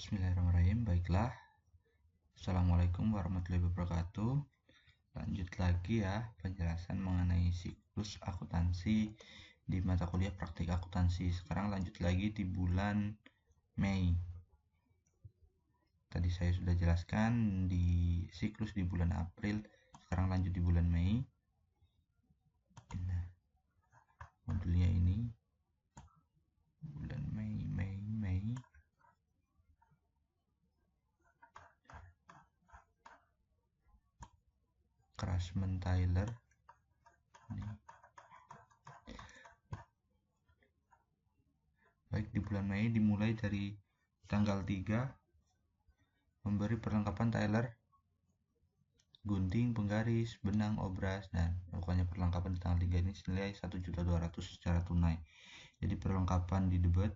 Bismillahirrahmanirrahim. Baiklah. Assalamualaikum warahmatullahi wabarakatuh. Lanjut lagi ya penjelasan mengenai siklus akuntansi di mata kuliah praktik akuntansi. Sekarang lanjut lagi di bulan Mei. Tadi saya sudah jelaskan di siklus di bulan April. Sekarang lanjut di bulan Mei. Nah, modulnya ini bulan Mei. Craftsman Tyler ini. Baik, di bulan Mei dimulai dari tanggal 3 memberi perlengkapan Tyler, gunting, penggaris, benang, obras. Nah, pokoknya perlengkapan di tanggal 3 ini senilai 1.200.000 secara tunai. Jadi perlengkapan di debit,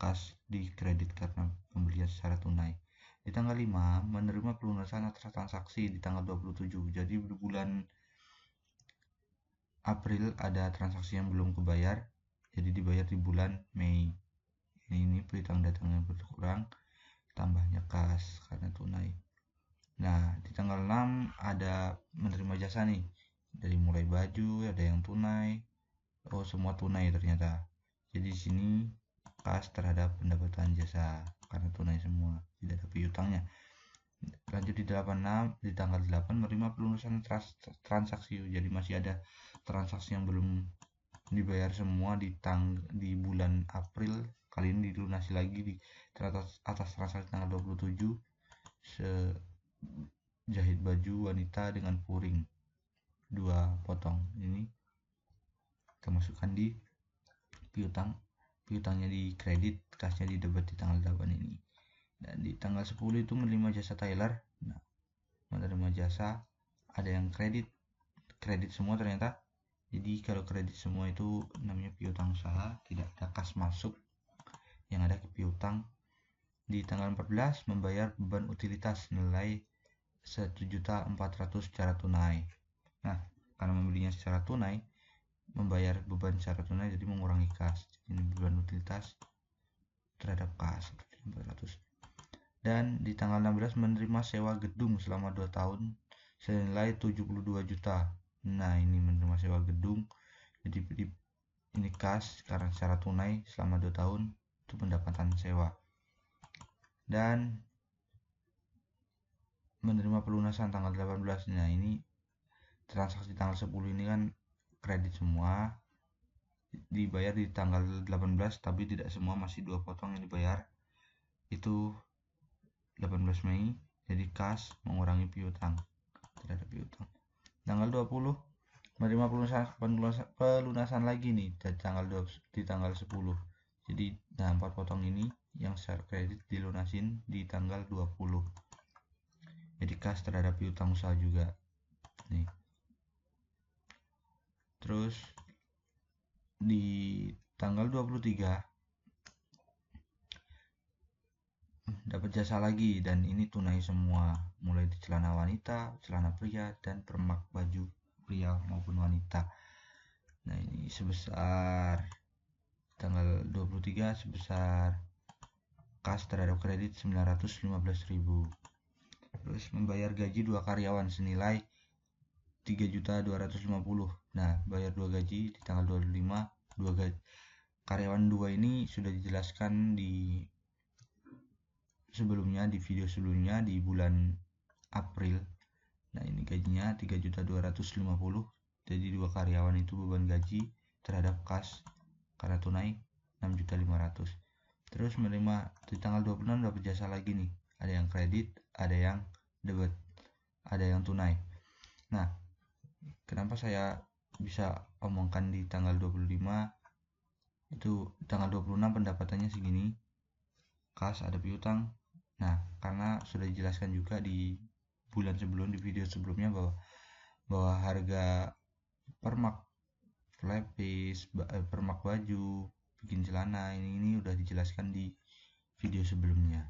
kas di kredit karena pembelian secara tunai. Di tanggal 5 menerima pelunasan atas transaksi di tanggal 27. Jadi di bulan April ada transaksi yang belum kebayar, jadi dibayar di bulan Mei. Ini piutang datang yang berkurang, tambahnya kas karena tunai. Nah, di tanggal 6 ada menerima jasa nih. Dari mulai baju, ada yang tunai. Oh, semua tunai ternyata. Jadi di sini kas terhadap pendapatan jasa karena tunai semua, tidak ada piutangnya. Lanjut di 86, di tanggal 8 menerima pelunasan transaksi. Jadi masih ada transaksi yang belum dibayar semua di bulan April. Kali ini dilunasi lagi di atas transaksi tanggal 27 jahit baju wanita dengan puring 2 potong. Ini kita masukkan di piutangnya di kredit, kasnya di debit di tanggal 8 ini. Dan di tanggal 10 itu menerima jasa Tyler. Nah, menerima jasa ada yang kredit semua ternyata. Jadi kalau kredit semua itu namanya piutang usaha, tidak ada kas masuk, yang ada ke piutang. Di tanggal 14 membayar beban utilitas nilai 1.400.000 secara tunai. Nah, karena membelinya secara tunai, membayar beban secara tunai, jadi mengurangi kas. Jadi beban utilitas terhadap kas 1.400. Dan di tanggal 16 menerima sewa gedung selama 2 tahun senilai 72 juta. Nah, ini menerima sewa gedung, jadi ini kas karena secara tunai selama 2 tahun itu pendapatan sewa. Dan menerima pelunasan tanggal 18. Nah, ini transaksi tanggal 10 ini kan kredit semua, dibayar di tanggal 18, tapi tidak semua, masih 2 potong yang dibayar. Itu 18 Mei, jadi kas mengurangi piutang terhadap piutang. Tanggal 20 menerima pelunasan lagi nih di tanggal 10. Jadi 4 potong ini yang secara kredit dilunasin di tanggal 20. Jadi kas terhadap piutang usaha juga. Nih. Terus di tanggal 23 dapat jasa lagi, dan ini tunai semua, mulai di celana wanita, celana pria, dan permak baju pria maupun wanita. Nah, ini sebesar tanggal 23 sebesar kas terhadap kredit 915.000. Terus membayar gaji 2 karyawan senilai 3.250. Nah, bayar 2 gaji di tanggal 25. 2 gaji karyawan 2 ini sudah dijelaskan di video sebelumnya di bulan April. Nah, ini gajinya 3.250. Jadi 2 karyawan itu beban gaji terhadap kas karena tunai 6.500. Terus menerima di tanggal 26 dapat jasa lagi nih. Ada yang kredit, ada yang debit, ada yang tunai. Nah, kenapa saya bisa omongkan di tanggal 25? Itu tanggal 26 pendapatannya segini, kas ada piutang. Nah, karena sudah dijelaskan juga di bulan sebelum, di video sebelumnya, bahwa harga permak lapis, permak baju, bikin celana, ini udah dijelaskan di video sebelumnya.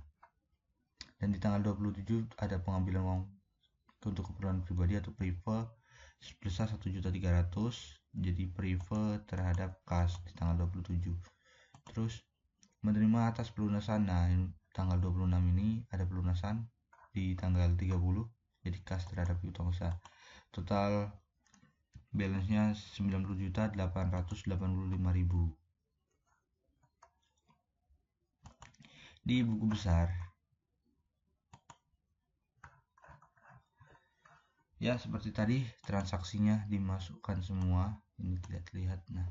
Dan di tanggal 27 ada pengambilan uang untuk keperluan pribadi atau prive sebesar 1.300.000. Jadi prive terhadap kas di tanggal 27. Terus menerima atas pelunasan. Nah, tanggal 26 ini ada pelunasan di tanggal 30, jadi kas terhadap piutang usaha. Total balance-nya 90.885.000. Di buku besar ya seperti tadi, transaksinya dimasukkan semua, ini tidak terlihat. Nah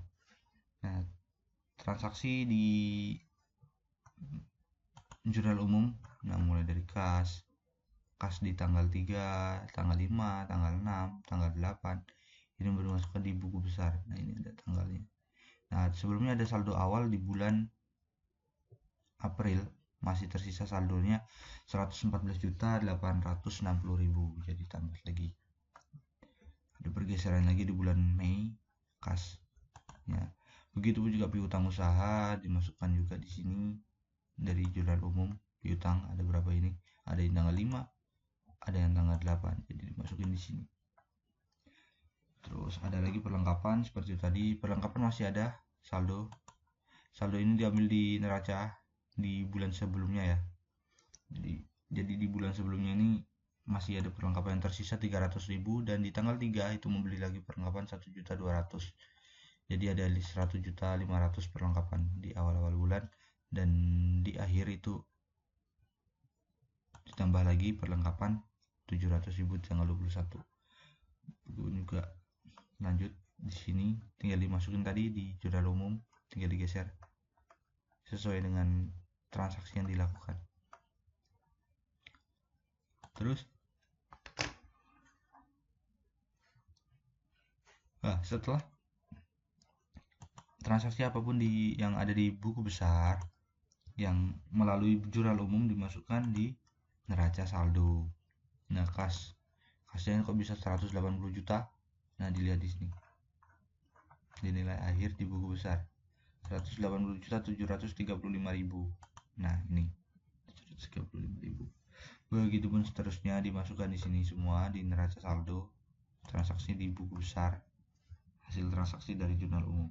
transaksi di jurnal umum, nah mulai dari kas di tanggal 3, tanggal 5, tanggal 6, tanggal 8, ini baru masukkan di buku besar. Nah ini ada tanggalnya. Nah sebelumnya ada saldo awal di bulan April, masih tersisa saldonya 114.860.000, jadi tambah lagi. Ada pergeseran lagi di bulan Mei kas. Ya. Begitupun juga piutang usaha dimasukkan juga di sini dari jurnal umum piutang, ada berapa ini? Ada yang tanggal 5, ada yang tanggal 8, jadi dimasukin di sini. Terus ada lagi perlengkapan seperti tadi, perlengkapan masih ada saldo. Saldo ini diambil di neraca di bulan sebelumnya ya. Jadi di bulan sebelumnya ini masih ada perlengkapan yang tersisa 300.000, dan di tanggal 3 itu membeli lagi perlengkapan 1.200.000. Jadi ada 100.500.000 perlengkapan di awal-awal bulan, dan di akhir itu ditambah lagi perlengkapan 700.000 tanggal 21. Begitu juga lanjut di sini, tinggal dimasukin tadi di jurnal umum, tinggal digeser sesuai dengan transaksi yang dilakukan. Terus setelah transaksi apapun yang ada di buku besar yang melalui jurnal umum dimasukkan di neraca saldo. Nah kasnya kok bisa 180 juta. Nah dilihat di sini, di nilai akhir di buku besar 180.735.000. Nah ini 735.000. Begitupun seterusnya dimasukkan di sini semua di neraca saldo transaksi di buku besar, hasil transaksi dari jurnal umum.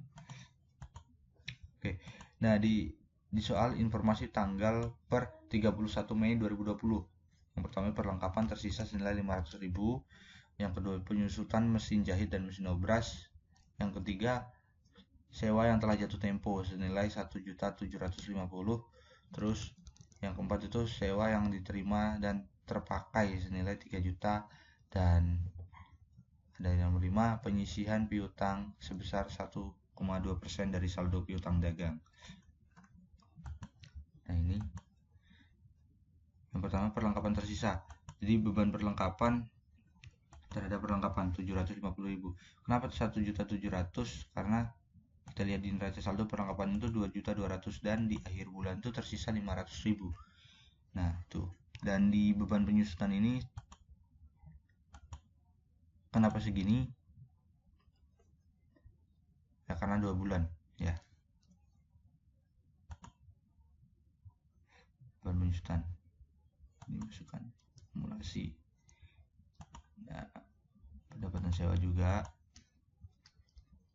Oke. Nah di soal informasi tanggal per 31 Mei 2020. Yang pertama perlengkapan tersisa senilai 500.000, yang kedua penyusutan mesin jahit dan mesin obras, yang ketiga sewa yang telah jatuh tempo senilai 1.750.000, terus yang keempat itu sewa yang diterima dan terpakai senilai 3 juta, dan ada yang nomor 5 penyisihan piutang sebesar 1,2% dari saldo piutang dagang. Nah ini yang pertama perlengkapan tersisa. Jadi beban perlengkapan terhadap perlengkapan 750.000. Kenapa 1.700.000? Karena kita lihat di neraca saldo perlengkapan itu 2.200.000 dan di akhir bulan itu tersisa 500.000. Nah tuh, dan di beban penyusutan ini kenapa segini? Ya karena 2 bulan ya. Beban penyusutan ini masukkan akumulasi. Nah, pendapatan sewa juga,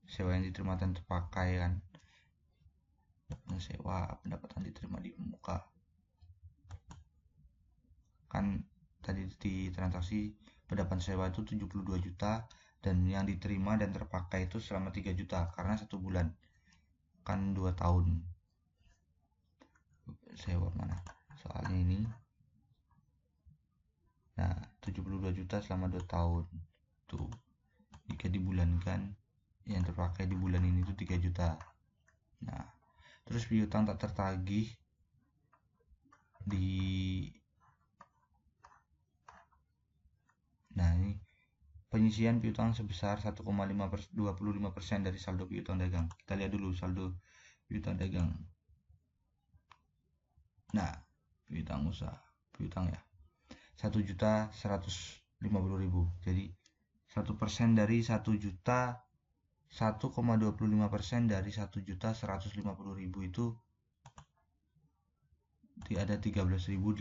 sewa yang diterima dan terpakai kan, pendapatan sewa, pendapatan diterima di muka kan tadi di transaksi pendapatan sewa itu 72 juta, dan yang diterima dan terpakai itu selama 3 juta karena 1 bulan kan 2 tahun. Sewa mana soalnya ini. Nah 72 juta selama 2 tahun tuh, jika dibulankan yang terpakai di bulan ini tuh 3 juta. Nah terus piutang tak tertagih di, nah ini penyisian piutang sebesar 1,25% dari saldo piutang dagang. Kita lihat dulu saldo piutang dagang. Nah piutang usaha, piutang ya 1.150.000. Jadi 1% dari 1 juta, 1,25% dari 1.150.000 itu ada 13.800.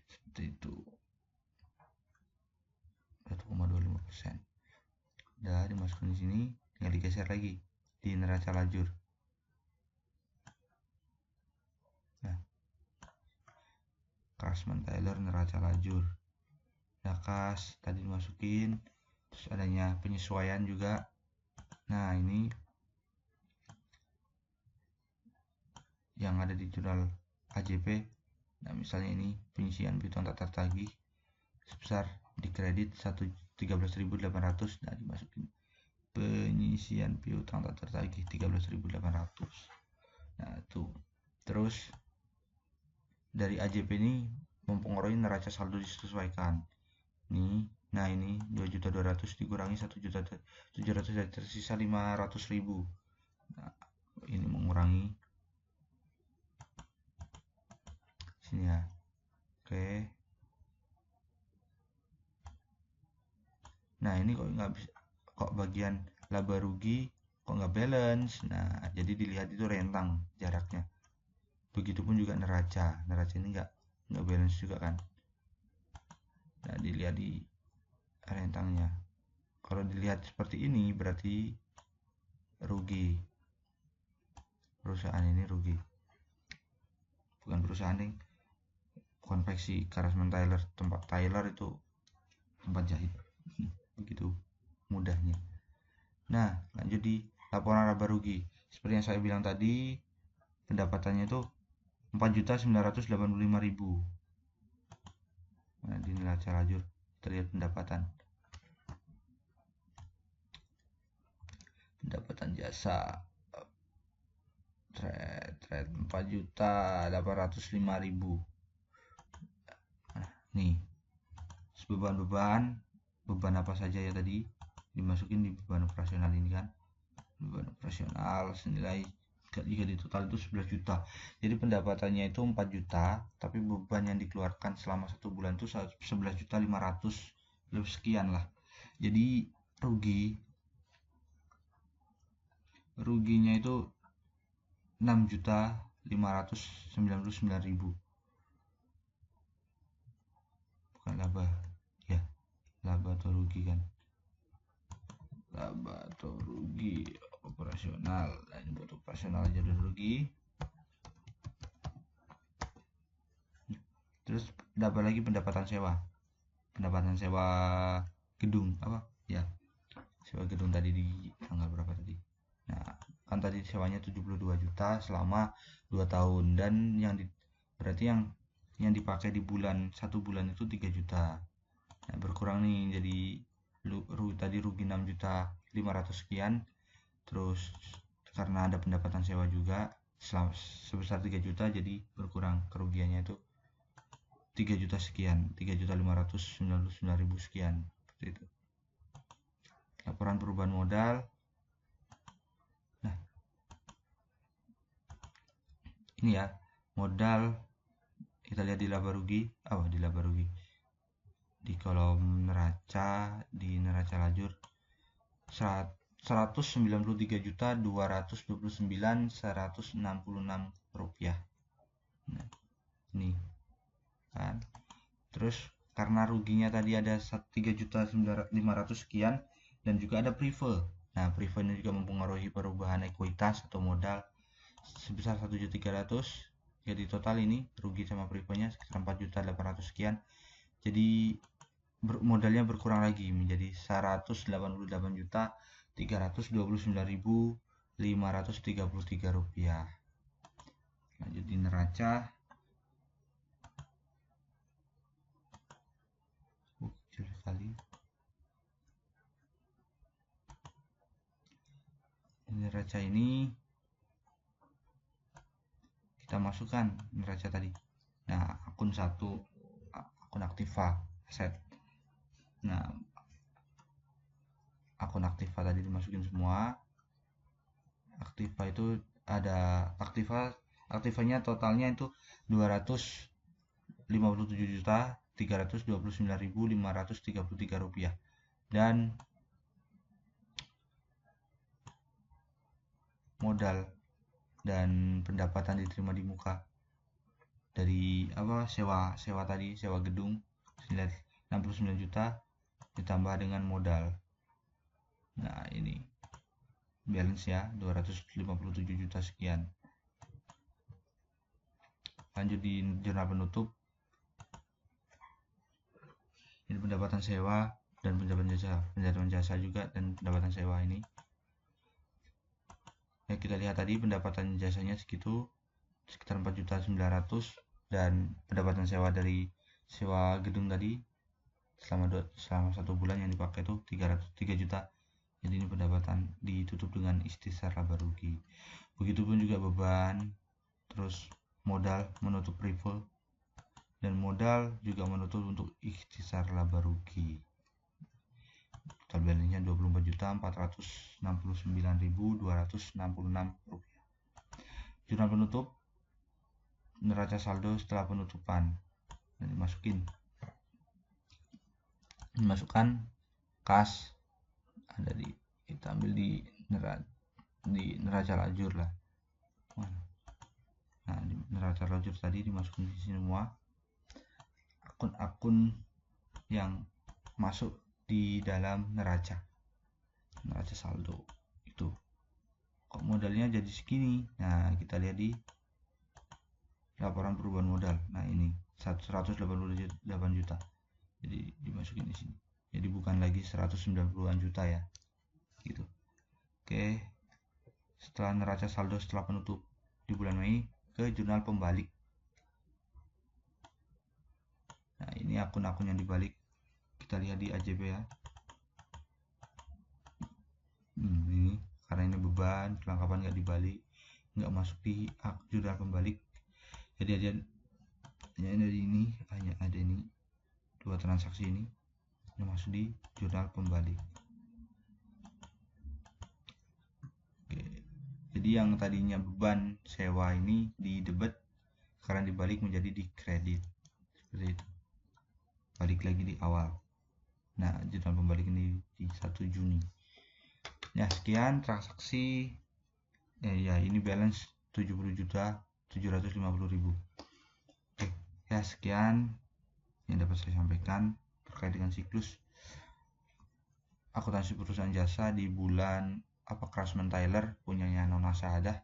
Seperti itu. 1,25%. Udah dimasukkan di sini, tinggal digeser lagi di neraca lajur. Craftsman Tailor neraca lajur. Ada kas tadi dimasukin, terus adanya penyesuaian juga. Nah, ini yang ada di jurnal AJP. Nah, misalnya ini penyisian piutang tak tertagih sebesar di kredit 13.800. Nah, dimasukin penyisian piutang tak tertagih 13.800. Nah, itu terus dari AJP ini mempengaruhi neraca saldo disesuaikan nih. Nah, ini 2.200.000 dikurangi 1.700.000 dan tersisa 500.000. Nah, ini mengurangi sini ya. Oke. Nah, ini kok nggak bisa, kok bagian laba rugi kok nggak balance. Nah, jadi dilihat itu rentang jaraknya. Begitupun juga neraca ini nggak balance juga kan. Nah, dilihat di rentangnya. Kalau dilihat seperti ini berarti rugi. Perusahaan ini rugi. Bukan perusahaan yang konveksi Craftsman Tailor, tempat tailor itu tempat jahit. Begitu mudahnya. Nah, lanjut di laporan laba rugi. Seperti yang saya bilang tadi, pendapatannya itu 4.985.000. Nah, di neraca lajur terlihat pendapatan jasa trade 4.805.000. Nah, nih beban apa saja ya tadi dimasukin di beban operasional ini kan. Beban operasional senilai jika di total itu 11 juta. Jadi pendapatannya itu 4 juta, tapi beban yang dikeluarkan selama 1 bulan itu 11.500 lebih sekian lah. Jadi ruginya itu 6.599.000. Bukan laba. Ya, laba atau rugi kan. Laba atau rugi operasional. Nah, ini buat operasional aja udah rugi. Terus dapat lagi pendapatan sewa gedung apa ya, sewa gedung tadi di tanggal berapa tadi. Nah, kan tadi sewanya 72 juta selama 2 tahun, dan berarti yang dipakai di satu bulan itu 3 juta. Nah, berkurang nih jadi tadi rugi 6 juta 500 sekian. Terus karena ada pendapatan sewa juga sebesar 3 juta, jadi berkurang kerugiannya itu 3 juta sekian, 3.599.000 sekian. Seperti itu. Laporan perubahan modal. Nah, ini ya, modal kita lihat di laba rugi, di kolom neraca, di neraca lajur 193.229.166 rupiah. Nah, ini kan. Terus karena ruginya tadi ada 3.500 sekian, dan juga ada prive. Nah, prive ini juga mempengaruhi perubahan ekuitas atau modal sebesar 1.300.000. Jadi total ini rugi sama privenya sekitar 4.800 sekian. Jadi modalnya berkurang lagi menjadi 188.329.533 rupiah. Lanjut di neraca. Kecil sekali. Neraca ini kita masukkan neraca tadi. Nah, akun aktiva aset. Nah, akun aktiva tadi dimasukin semua. Aktiva itu ada aktivanya totalnya itu 257.329.533 rupiah, dan modal dan pendapatan diterima di muka dari sewa gedung senilai 69 juta ditambah dengan modal. Nah, ini balance ya 257 juta sekian. Lanjut di jurnal penutup. pendapatan sewa dan pendapatan jasa juga, dan pendapatan sewa ini ya kita lihat tadi pendapatan jasanya segitu sekitar 4.900.000, dan pendapatan sewa dari sewa gedung tadi selama 1 bulan yang dipakai itu 3 juta. Jadi ini pendapatan ditutup dengan ikhtisar laba rugi. Begitupun juga beban, terus modal menutup revolve, dan modal juga menutup untuk ikhtisar laba rugi. Total balance-nya 24.469.266 rupiah. Jurnal penutup neraca saldo setelah penutupan, dan dimasukkan kas, ada kita ambil di neraca lajur lah. Nah, di neraca lajur tadi dimasukin di sini semua akun-akun yang masuk di dalam neraca saldo itu. Kok modalnya jadi segini? Nah, kita lihat di laporan perubahan modal. Nah, ini 188 juta. Jadi dimasukin di sini. Jadi bukan lagi 190-an juta ya. Gitu. Oke. Setelah neraca saldo setelah penutup di bulan Mei, ke jurnal pembalik. Nah, ini akun-akun yang dibalik. Kita lihat di AJB ya. Ini karena ini beban, kelengkapan nggak dibalik, nggak masuk di jurnal pembalik. Jadi hanya dari ini, hanya ada ini 2 transaksi ini yang masuk di jurnal pembalik. Oke. Jadi yang tadinya beban sewa ini di debit, sekarang dibalik menjadi di kredit. Seperti itu. Balik lagi di awal. Nah, jurnal pembalik ini di 1 Juni. Ya, sekian transaksi. Ya, ini balance 70.750.000. Oke, ya sekian yang dapat saya sampaikan terkait dengan siklus akuntansi perusahaan jasa di bulan Craftsman Tyler punyanya Nona Saadah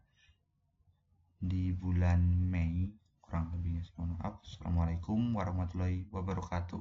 di bulan Mei kurang lebihnya. Mohon maaf. Assalamualaikum warahmatullahi wabarakatuh.